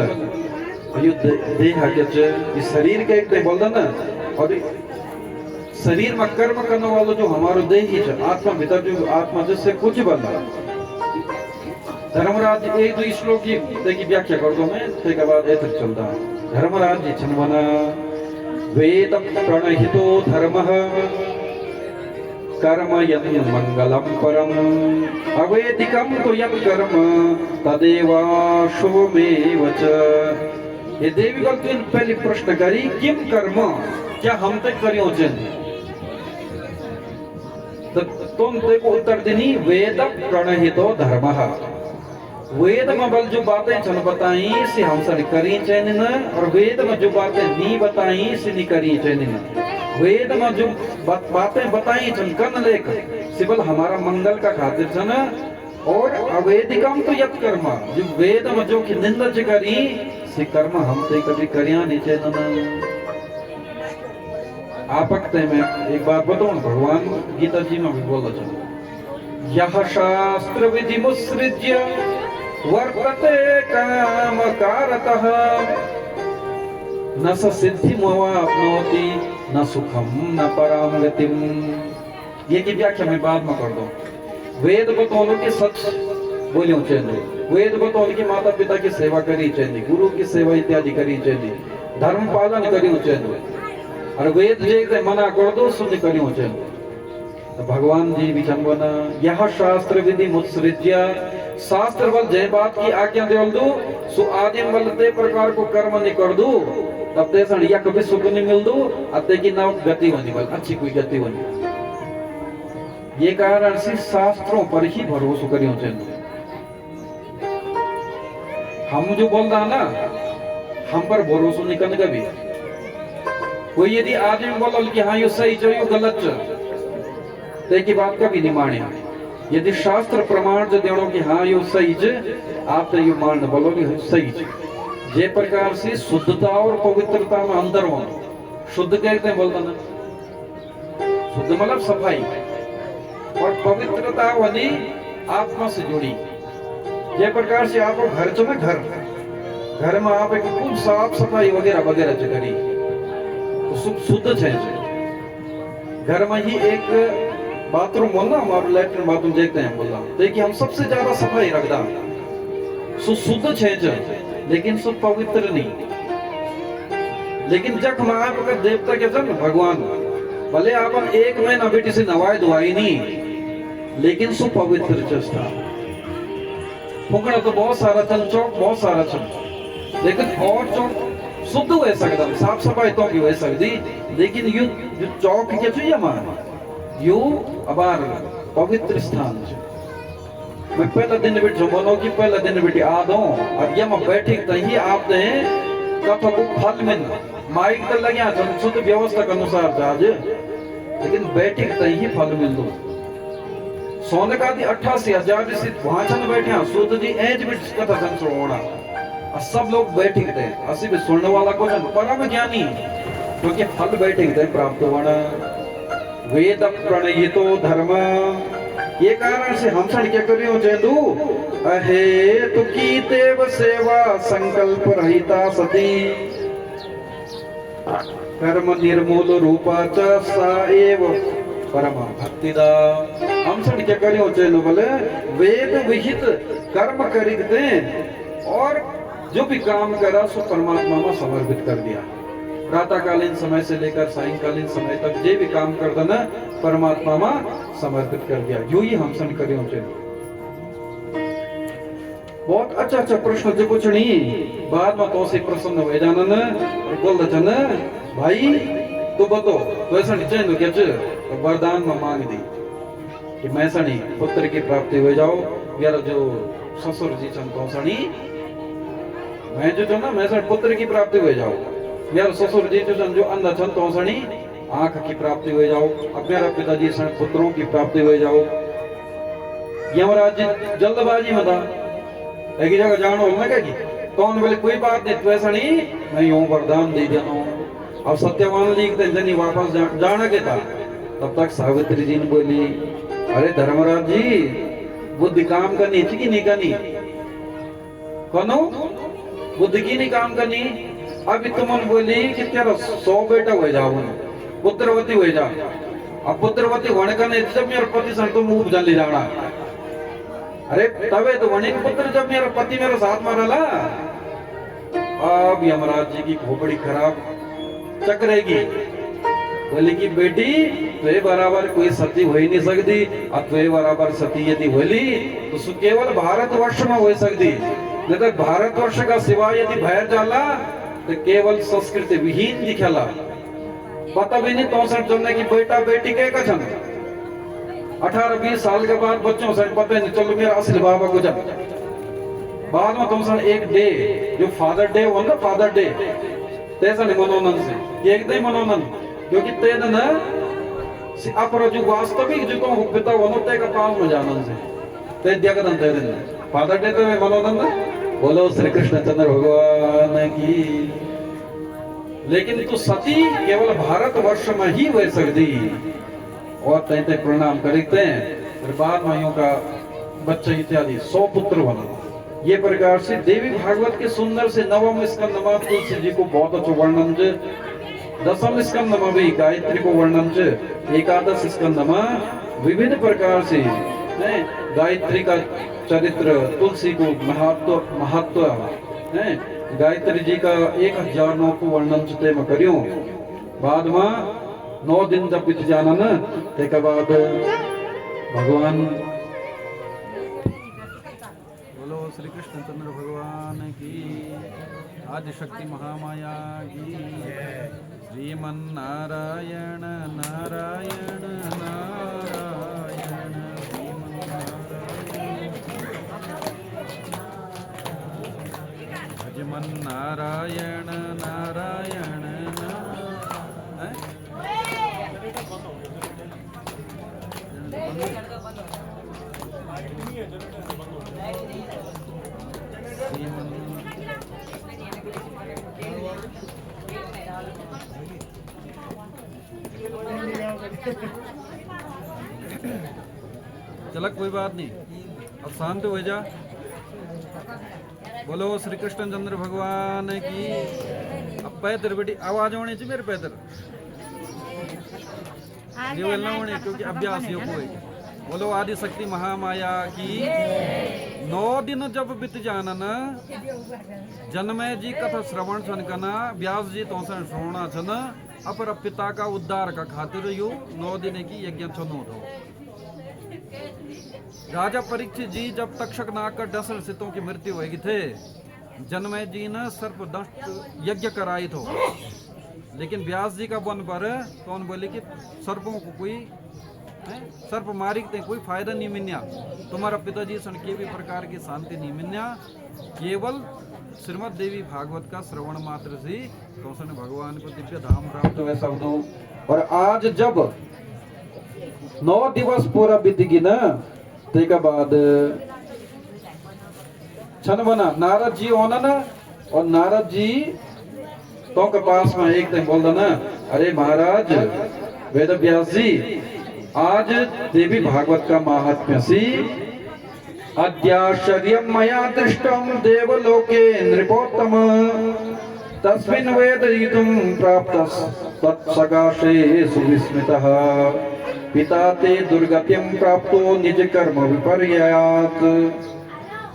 यो देह क्या च शरीर के एक बोलदन और शरीर में कर्म करने वाला जो हमारो देह ही है आत्मा भीतर जो आत्मा जिससे कुछ बना। धर्मराज एक दो श्लोक की व्याख्या कर दो मैं उसके बाद ऐसे चलता धर्मराज जी छनवना वेद प्रणहितो धर्मः कर्म यत् मंगलम परम अवेदिकम तो यत् कर्म तदेवाशुभमेव च। ये देवी को पहले प्रश्न करी किम कर्म क्या हम तक करियो जन तुम देखो उत्तर देनी वेद प्रणहितो धर्मः। वेद में बल जो बातें छन बताई से हम सर करी चैन न और वेद में जो बातें नहीं बताई से नहीं करी चैन न। वेद में जो बातें बताई छन कन लेख सिबल हमारा मंगल का खातिर छन और अवेदिकम तो यत् कर्म जो वेद में जो की निंदा करी से कर्म हम ते कभी करिया नहीं चैन न। आपकते में एक बात बताऊं भगवान गीता जी में भी बोला चलो यह शास्त्र विधि मुत्सृज्य वर्तते काम कारतः न स सिद्धि मोवाप्नोति न सुखम न पराम गतिम। ये की व्याख्या मैं बाद में कर दूं। वेद बतौलो के सच बोलियो चाहिए वेद बतौलो की माता पिता की सेवा करी चाहिए गुरु की सेवा इत्यादि करी चाहिए धर्म पालन करियो चाहिए और वेद जे मना कर दो सुन करियो चाहिए। तो भगवान जी भी चंबना यह शास्त्र विधि मुत्सृज्य शास्त्र बल जय बात की आज्ञा दे दो सु आदिम बल ते प्रकार को कर्म नहीं कर दो तब ते सन या कभी सुख नहीं मिल दो अते की ना गति होनी बल अच्छी कोई गति होनी। ये कारण से शास्त्रों पर ही भरोसा करियो चाहिए। हम जो बोल रहा ना हम पर भरोसा नहीं करने का भी कोई यदि आदमी बोल कि हाँ ये सही जो ये गलत तो की बात कभी नहीं माने। यदि शास्त्र प्रमाण जो देनो कि हाँ यो सही ज आप तो यो मान बोलोगे सही ज जे प्रकार से शुद्धता और पवित्रता में अंदर हो शुद्ध कहते हैं बोलता ना शुद्ध मतलब सफाई और पवित्रता वाली आत्मा से जुड़ी जे प्रकार से आपको घर जो में घर घर में आप एक खूब साफ सफाई वगैरह वगैरह जो करी तो शुद्ध है। घर में ही एक बाथरूम बोलना, हमारे लैट्रिन बाथरूम देखते हैं बोलना, देखिए हम सबसे ज्यादा सफाई रखदा शुद्ध है, लेकिन सु पवित्र नहीं। लेकिन जब हमारे देवता के जन भगवान भले आप एक महीना बेटी से नवाए धुआई नहीं, लेकिन सु पवित्र चेष्टा फुकड़ा तो बहुत सारा चल, चौक बहुत सारा चल, लेकिन और चौक शुद्ध हो सकता, साफ सफाई तो भी हो सकती, लेकिन यू चौक के चाहिए हमारा यू अबार पवित्र स्थान है। मैं पहला दिन बिट जो बोलो कि पहला दिन बिटी आ दो, अब ये मैं बैठी तही आप दे कथा को फल में माइक तो लगे शुद्ध व्यवस्था के अनुसार जाज, लेकिन बैठी तही फल मिल दो। सोने का 88,000 से भाषण बैठे शुद्ध जी एज भी कथा सुनोना, सब लोग बैठे थे असी भी सुनने वाला को परम ज्ञानी, क्योंकि फल बैठे थे प्राप्त होना। वेद प्रणयितो धर्म, ये कारण से हम सड़ क्या करियो चेंदू अहे तो की देव सेवा संकल्प रहिता सती कर्म निर्मूल रूपा च सा एव परम भक्तिदा। हम सड़ क्या करियो चेंदू बोले वेद विहित कर्म करिते और जो भी काम करा सो परमात्मा में समर्पित कर दिया। प्रातःकालीन समय से लेकर सायंकालीन समय तक जे भी काम कर देना परमात्मा में समर्पित कर दिया। यू ही हम सन करियो चेंदू। बहुत अच्छा अच्छा प्रश्न जो पूछनी बाद में तो से प्रसन्न हो जानन और बोल दचन भाई तो बतो तो ऐसा नहीं चेंदू क्या च तो वरदान में मांग दी कि मैं सनी पुत्र की प्राप्ति हो जाओ, यार जो ससुर जी चन तो सनी मैं जो ना मैं सर पुत्र की प्राप्ति हो जाओ, यार ससुर जी जो अंधा छन तो सनी आंख की प्राप्ति हो जाओ, अब मेरा पिताजी सन पुत्रों की प्राप्ति हो जाओ। यमराज जल्दबाजी में था एक ही जगह जानो मैं क्या की कौन बोले कोई बात नहीं, तो ऐसा नहीं मैं यूं वरदान दे दिया हूं। अब सत्यवान जी के जनी वापस जाना के था, तब तक सावित्री जी ने बोली अरे धर्मराज जी बुद्धि काम करनी थी कि नहीं करनी, कौनो बुद्धि की नहीं काम करनी। अभी तुम बोली कि तेरा 100 बेटा हो जाओ, पुत्रवती हो जा। अब पुत्रवती होने का नहीं जब मेरा पति सन तो मुंह जल ले जाना, अरे तबे तो वणी पुत्र जब मेरा पति मेरे साथ में रहा। अब यमराज जी की खोपड़ी खराब चकरेगी, बोले कि बेटी तुझे बराबर कोई सती हो ही नहीं सकती, अब तुझे बराबर सती यदि होली तो केवल भारतवर्ष में हो सकती, नहीं तो भारतवर्ष का सिवाय यदि बाहर जाला तो केवल संस्कृत विहीन दिखेला। पता भी नहीं तो चलने की बेटा बेटी के का छन 18-20 साल के बाद बच्चों से पता नहीं चलो मेरा असली बाबा को जब बाद में तुम एक डे जो फादर डे हो ना, फादर डे तैसा नहीं मनोनंद से एक दिन मनोनंद, क्योंकि ते दिन अपना जो वास्तविक जो तो पिता होनो ते का पास में जानन से ते जगदन ते दिन फादर डे तो मनोनंद। बोलो श्री कृष्ण चंद्र भगवान की। लेकिन तो सती केवल भारतवर्ष में ही हो सकती और तैते प्रणाम करते हैं, फिर बाद में का बच्चे इत्यादि 100 पुत्र बना। ये प्रकार से देवी भागवत के सुंदर से 9वें स्कंद में तुलसी जी को बहुत अच्छा वर्णन, 10वें स्कंद में भी गायत्री को वर्णन, 11 स्कंद में विभिन्न प्रकार से गायत्री का चरित्र, तुलसी को महत्व है, गायत्री जी का 1009 को वर्णन चिते में करियो। बाद में 9 दिन जब बीत जाना न ते के बाद भगवान बोलो श्री कृष्ण चंद्र भगवान की, आदि शक्ति महामाया की, श्रीमन नारायण नारायण नारायण श्रीमन नारायण भजमन नारायण नारायण चला कोई बात नहीं, अब शांत हो जा। बोलो श्री कृष्ण चंद्र भगवान की। अब पैदर बेटी आवाज होनी चाहिए मेरे पैदर ये बोलना होनी क्योंकि अभ्यास योग हुए। बोलो आदि शक्ति महामाया की। 9 दिन जब बीत जाना न जन्मय जी कथा श्रवण सन कना व्यास जी तो श्रवणा छन अपर पिता का उद्धार का खातिर यू 9 दिन की यज्ञ छनो दो। राजा परीक्षित जी जब तक्षक नाग कर 10 सितों की मृत्यु होगी थे जन्मय जी ने सर्पदंष्ट यज्ञ कराई थो। लेकिन व्यास जी का वन पर कौन बोले कि सर्पों को कोई सर्प मारी कोई फायदा नहीं मिलना। तुम्हारा पिताजी सन के भी प्रकार की शांति नहीं मिलना। केवल श्रीमद देवी भागवत का श्रवण मात्र से तो भगवान को दिव्य धाम प्राप्त हुए शब्दों। और आज जब 9 दिवस पूरा बीत गई ना ते का बाद छन बना नारद जी होना ना। और नारद जी तो के पास में एक दिन बोल देना अरे महाराज वेद व्यास जी आज देवी भागवत का महात्म्य सी अद्याश्चर्यं मया दृष्टं देवलोके नृपोत्तम तस्मिन् वेदयितुं प्राप्तः तत्सकाशे सुविस्मितः पिता ते दुर्गतिं प्राप्तो निज कर्म विपर्ययात्।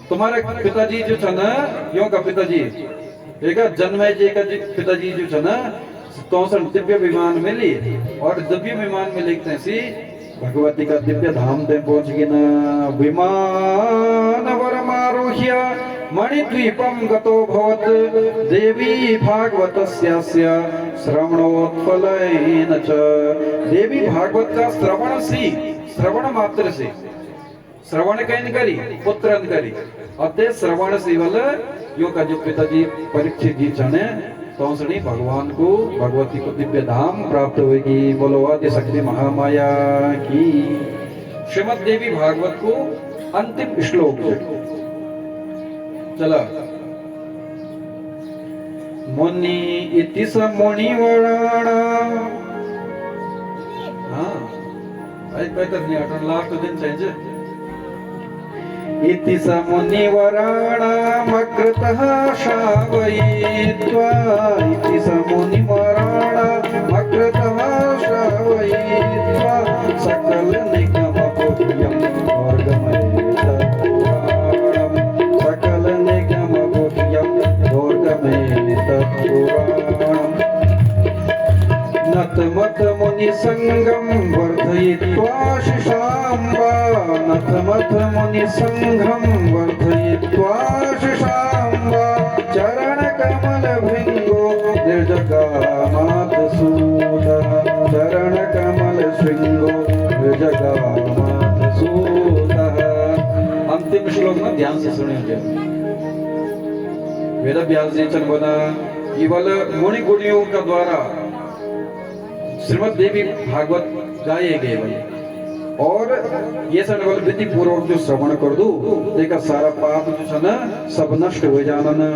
तुम्हारे पिताजी जो छन यो का पिताजी एक जन्मय जी का पिताजी जो छन तो दिव्य विमान मिली और दिव्य विमान में लिखते सी भगवती का दिव्य धाम पे पहुंच गए ना। विमान वरमारुह्य मणिद्वीपं गतो भवत देवी भागवतस्य श्रवणोत्फलेन च। देवी भागवत का श्रवण मात्र से श्रवण कैन करी पुत्रन करी अते श्रवण से वाला यो का जो पिताजी परीक्षित जी छने तो भगवान को भगवती को दिव्य धाम प्राप्त होगी। बोलो आदि शक्ति महामाया की। श्रीमद देवी भागवत को अंतिम श्लोक चला। मुनि इति स मुनिवराणा। हाँ आई बेहतर नहीं अटन लास्ट दिन चाहिए। इति स मुनिवराणामकृतः श्रावयित्वा। इति स मुनिवराणामकृतः श्रावयित्वा सकल निगम बोध्यं दोर्गमयेत पुराणं। सकल निगम बोध्यं दोर्गमयेत पुराणं। नतमत मुनि संगम वर्धयित्वा शिशाम्बा। नतमत मुनि संघम वर्धयित्वा शिशाम्बा। चरण कमल भृंगो निर्जगामात सूतः। चरण कमल श्रृंगो निर्जगामात सूतः। अंतिम श्लोक में ध्यान से सुनेंगे। वेद व्यास जी चन बना केवल मुनि गुणियों का द्वारा श्रीमद देवी भागवत गाए गए और ये सब विधि पूर्वक जो श्रवण कर दो देखा सारा पाप जो है ना सब नष्ट हो जाना।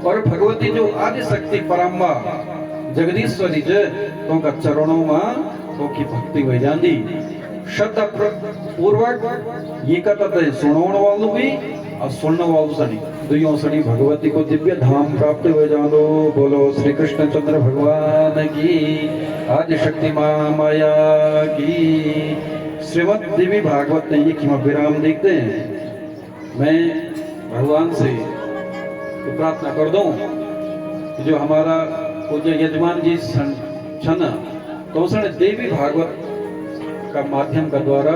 और भगवती जो आदि शक्ति परम्बा जगदीश्वरी जे तो का चरणों में तो की भक्ति हो जाती। श्रद्धा पूर्वक ये कहता सुनने वालों भी और सुनने वालों सनी दुयों सनी भगवती को दिव्य धाम प्राप्त हो जानो। बोलो श्री कृष्ण चंद्र भगवान की। आदि शक्ति माया की। श्रीमद देवी भागवत ने ये किमा विराम देखते हैं। मैं भगवान से तो प्रार्थना कर दूं कि जो हमारा पूज्य यजमान जी छन तो उसने देवी भागवत का माध्यम का द्वारा